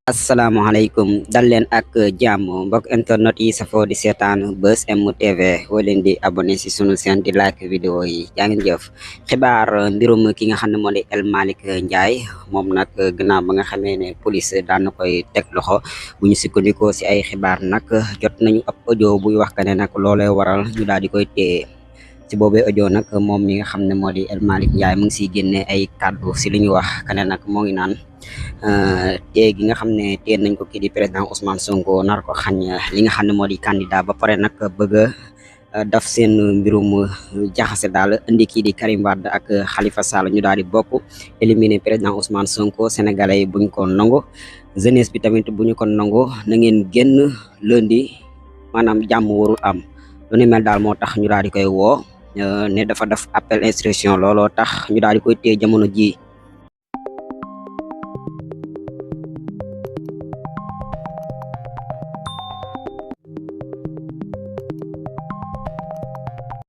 Assalamualaikum dal leen ak jàmm mbokk internet yi safoo di seetaan Buzz M TV woo leen di abonné si sunu chaîne di like vidéo yi jaa ngeen jëf. Xibaar mbirum ki nga xam ne moo di El Malick Ndiaye moom nag gannaaw ba nga xamee ne police daan na koy teg loxo bu ñu sukkandikoo si ay xibaar nag jot nañu ab audio buy wax ka ne nag loolee waral ñu daal di koy téye. ci boobee audio nag moom mi nga xam ne moo di El Malick Ndiaye mu ngi siy génne ay kàddu si li ñu wax ka ne nag moo ngi naan tey gi nga xam ne tey nañ ko kii di président Ousmane Sonko nar ko xañ li nga xam ne moo di candidat ba pare nag bëgg a daf seen mbirum jaxase daal indi kii di Karim Wade ak Khalifa Sall ñu daal di bokk éliminer président Ousmane Sonko sénégalais yi buñ ko nangu jeunesse bi tamit bu ñu ko nangu na ngeen génn lundi maanaam jàmm warul am lu ni mel daal moo tax ñu daal di koy woo ne dafa def appel instruction looloo tax ñu daal di koy téye jamono ji